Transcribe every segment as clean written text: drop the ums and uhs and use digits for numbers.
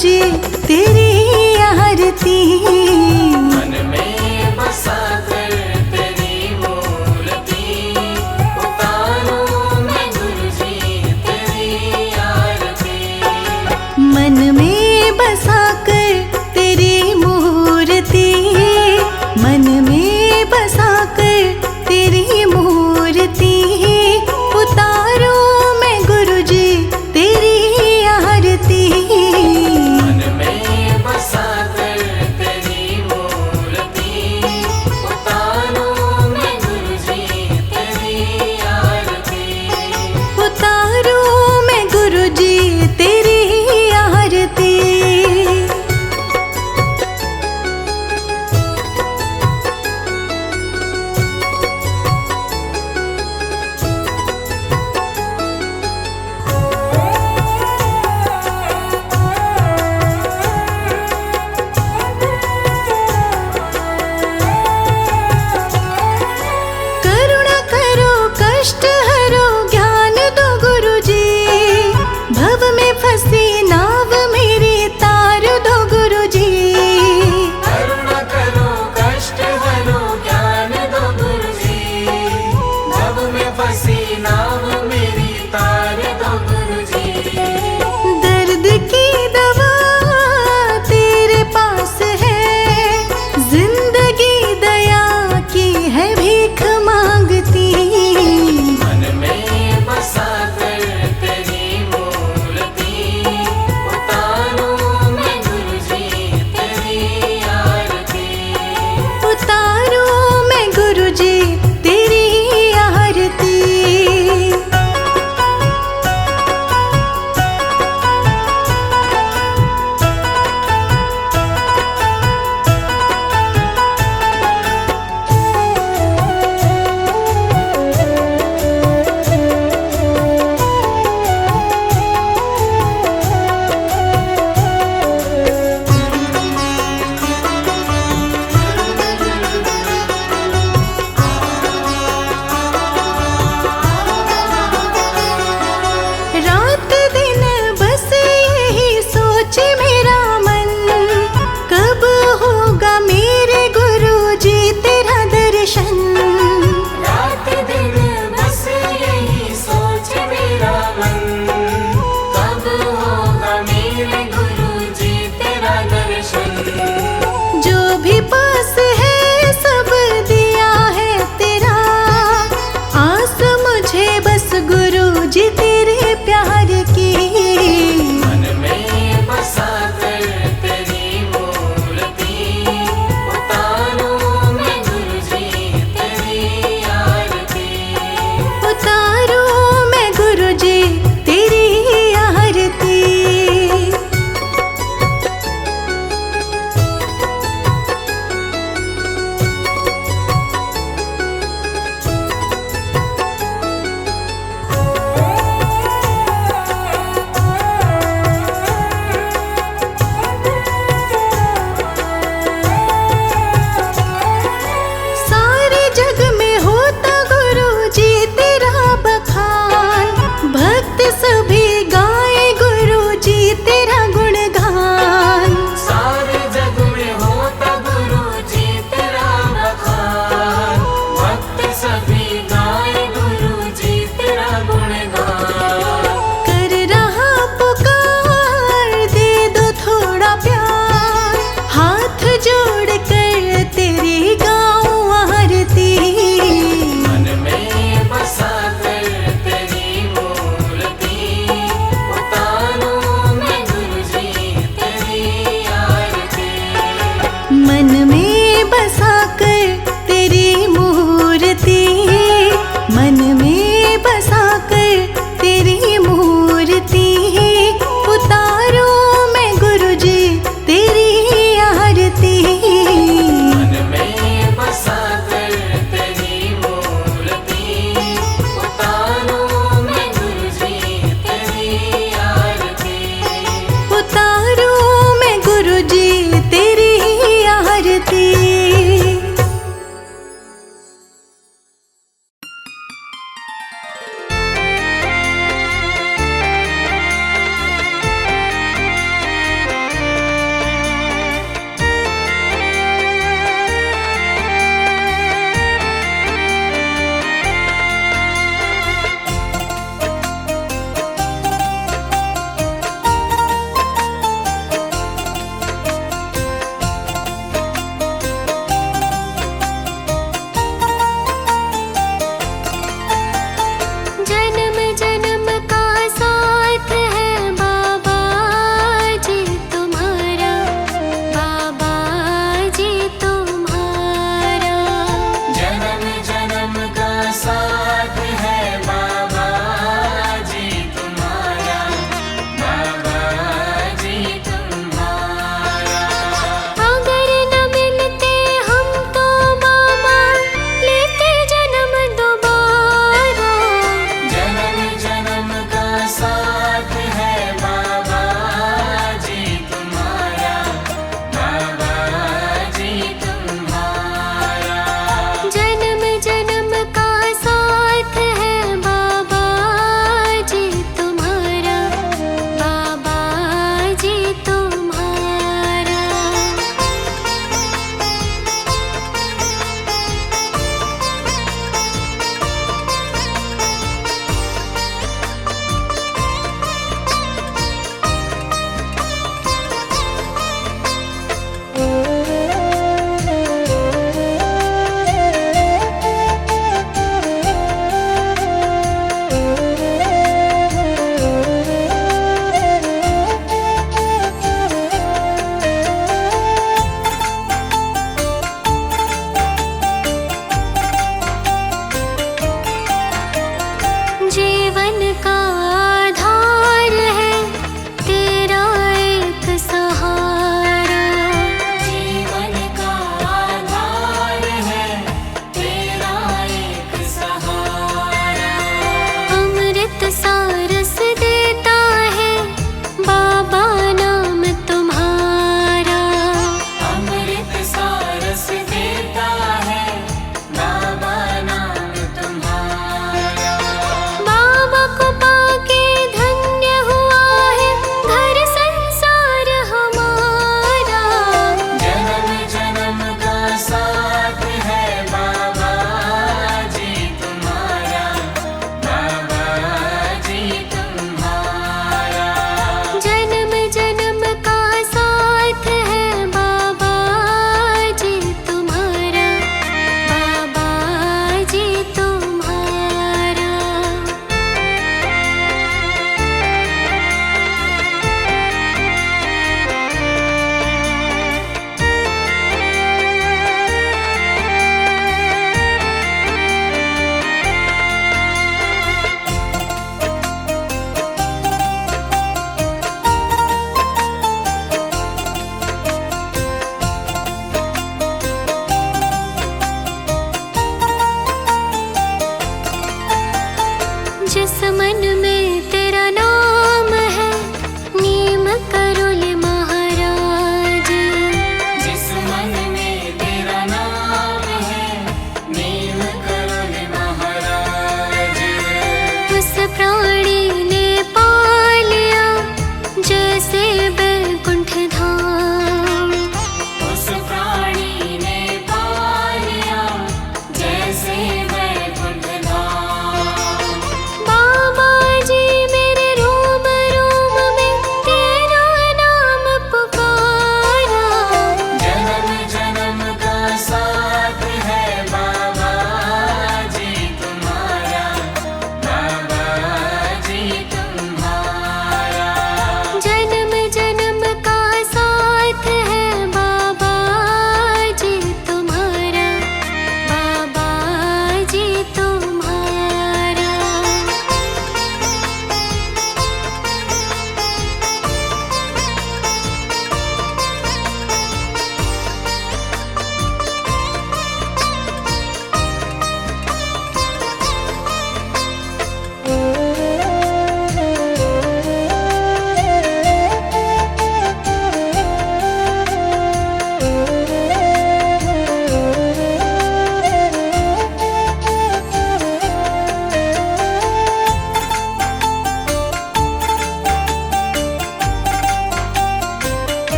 जी तेरी आरती। मन में बसा कर तेरी मूर्ति, उतारूं मैं गुरुजी तेरी आरती। मन में बसा कर तेरी मूर्ति, मन में बसा कर तेरी मूर्ति, उतारूं मैं गुरुजी तेरी आरती। मन में बसा कर तेरी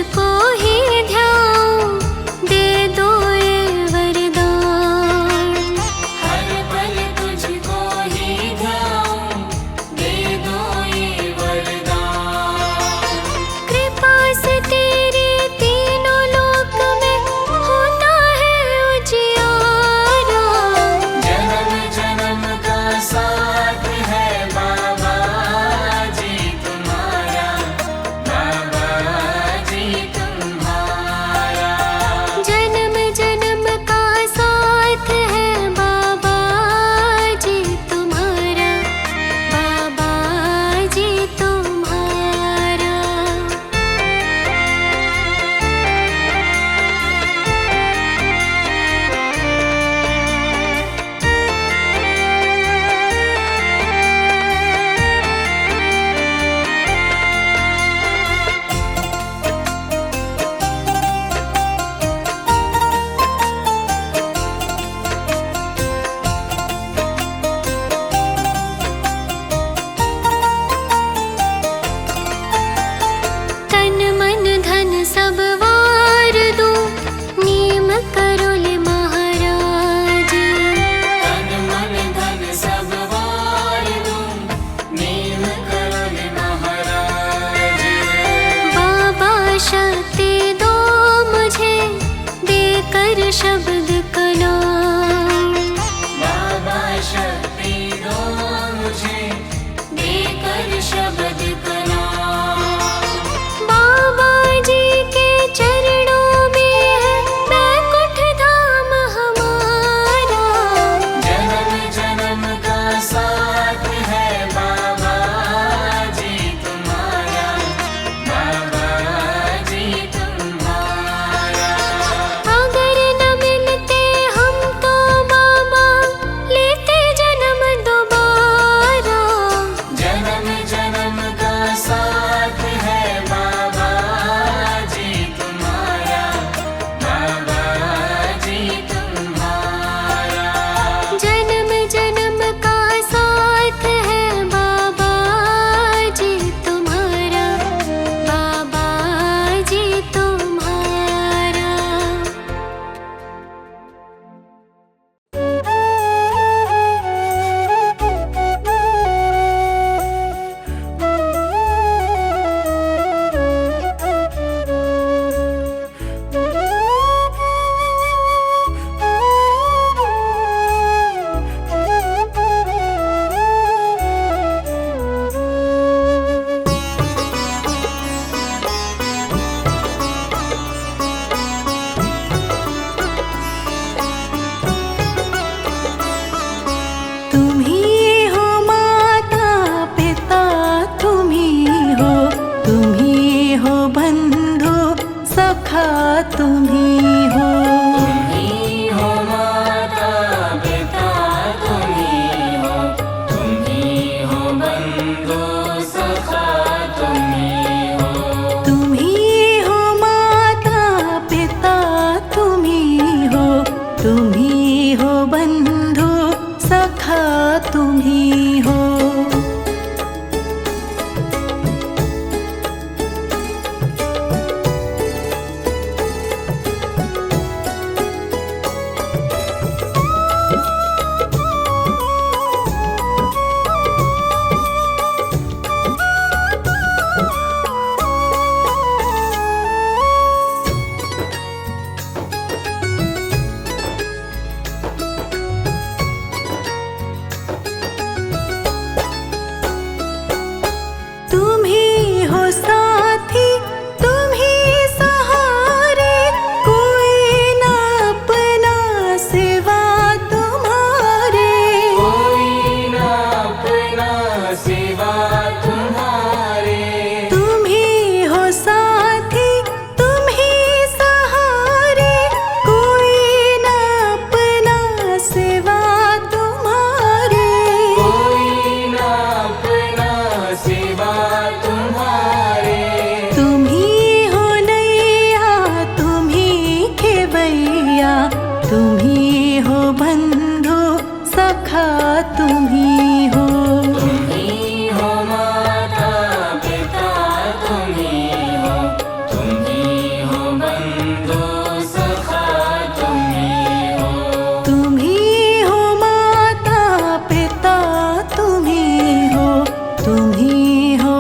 तुझको ही ध्याऊं, दे दो ये वरदान। हर पल तुझको ही ध्याऊं, दे दो ये वरदान। कृपा से तेरे तीनों लोक में होता है उजियारा। जन्म जन्म का साथ है बाबा जी तुम्हारा, बाबा जी तुम्हारा। जन्म जन्म का साथ है बाबा जी तुम्हारा, बाबा जी तुम्हारा। तन मन धन सब वार दूं, नीम करोले महाराज। तन मन धन सब वार दूं, नीम करोल महाराज। बाबा शक्ति दो मुझे, देकर शब्द कलाम। बाबा शक्ति दो मुझे, देकर शब्द कलाम। बाबा जी के चरणों में है बैकुंठ धाम हमारा। जन्म जन्म का साथ है बाबा जी तुम्हारा, बाबा जी तुम्हारा। अगर न मिले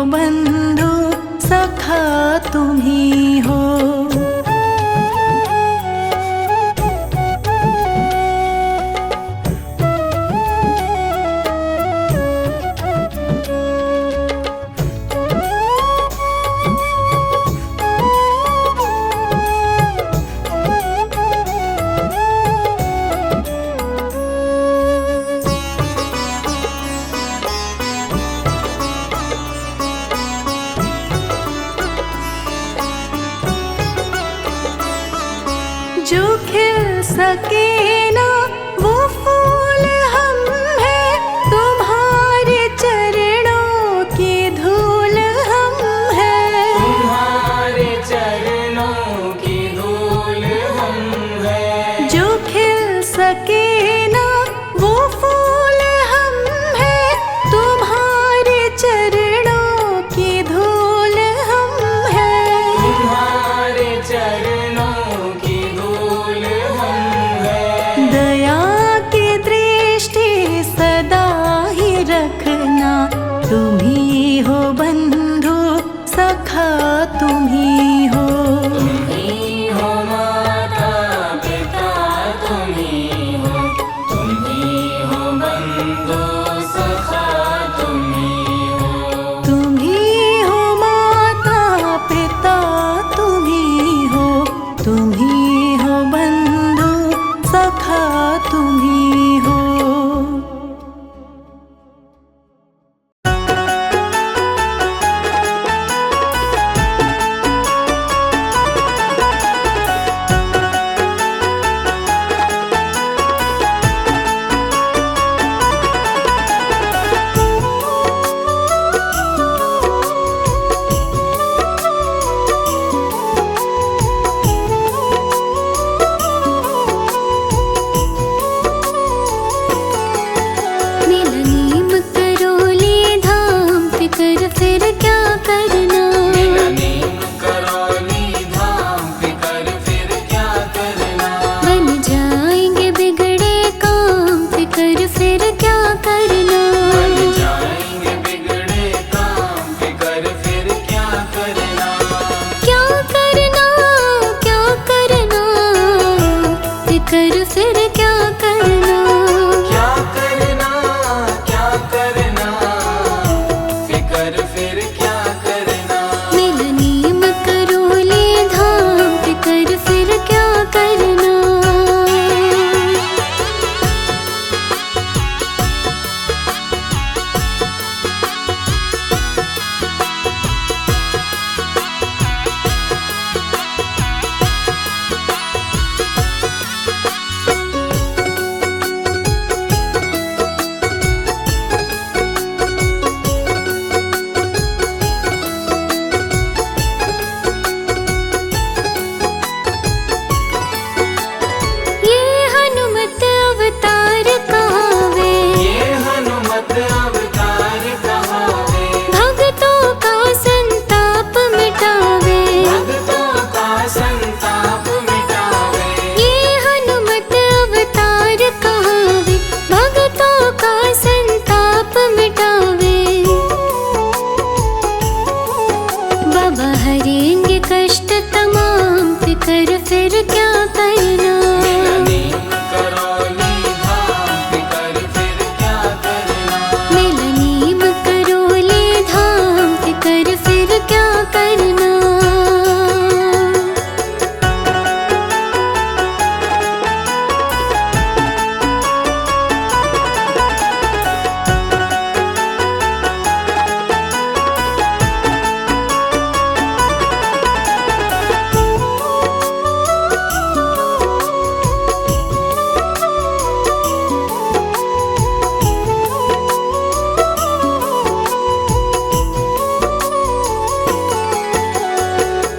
बंधु सखा तुम ही हो। जो खिल सके ना वो फूल हम हैं, तुम्हारे चरणों की धूल हम हैं। तुम्हारे चरणों की धूल हम हैं। जो खिल सके ना वो फूल हम हैं, तुम्हारे चरणों की धूल हम हैं। तुम्हारे चरणों की धूल हम हैं। दया की दृष्टि सदा ही रखना, तुम ही हो बंधु सखा तुम ही हो। तुम ही हो माता पिता तुम ही हो। तुम ही हो बंधु सखा तुम ही हो। तुम ही हो माता पिता तुम ही हो। तुम ही हो बंधु सखा तुम ही हो। मिलनी मकरोली धाम पे कर फिर क्या करना। बिना नीम करौली धाम फिकर फिर क्या करना। बन जाएंगे बिगड़े काम पे कर फिर क्या करना। बन जाएंगे बिगड़े काम फिकर फिर क्या करना। क्या करना क्या करना, फिकर फिर क्या करना। क्या करना क्या करना। फिकर फिर क्या करना। मिलनी मकरोली धाम पे कर फिर क्या करना। ये हनुमत अवतार कहावे, ये हनुमत अवतार कहावे। भक्तों का संताप मिटावे। भक्तों का संताप मिटावे। ये हनुमत अवतार कहावे, भक्तों का संताप मिटावे। बाबा हरेंगे कष्ट तमाम, फिकर फिर क्या करना। बिना नीम करौली धाम फिकर फिर क्या करना। मिलनी मकरोली धाम पे कर फिर क्या करना।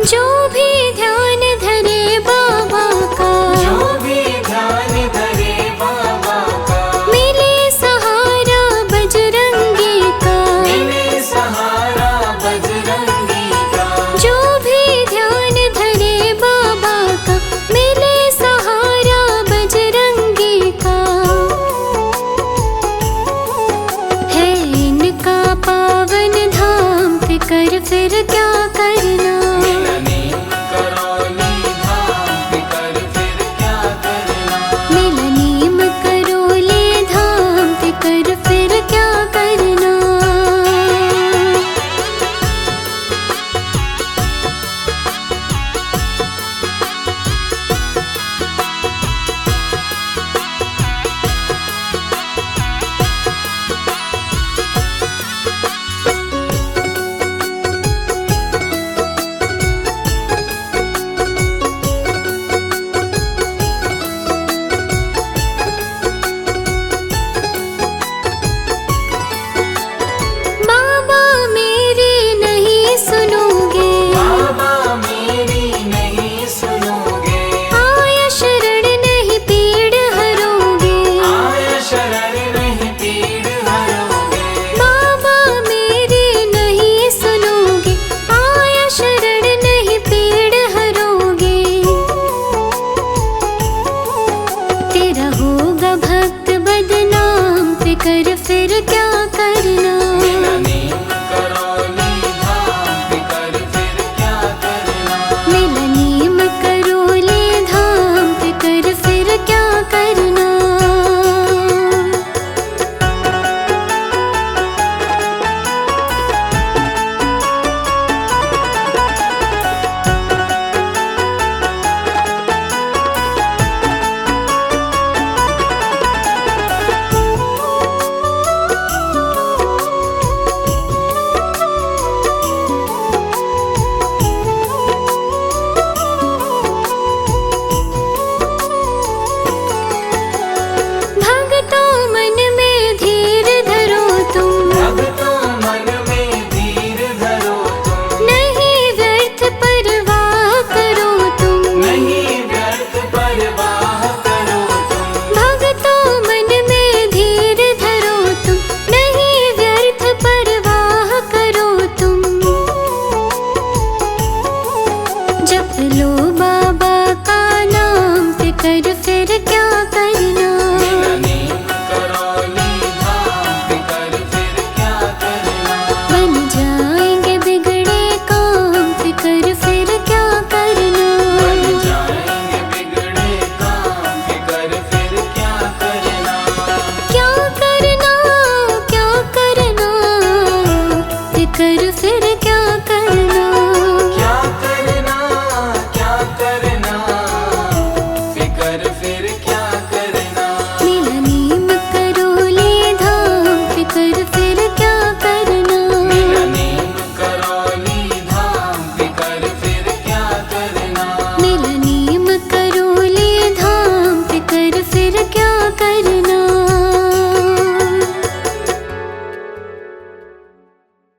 जो भी ध्यान धरे बाबा का, जो भी ध्यान धरे बाबा का। मिले सहारा बजरंगी का। मिले सहारा बजरंगी का। जो भी ध्यान धरे बाबा का, मिले सहारा बजरंगी का। है इनका पावन धाम पे फिर क्या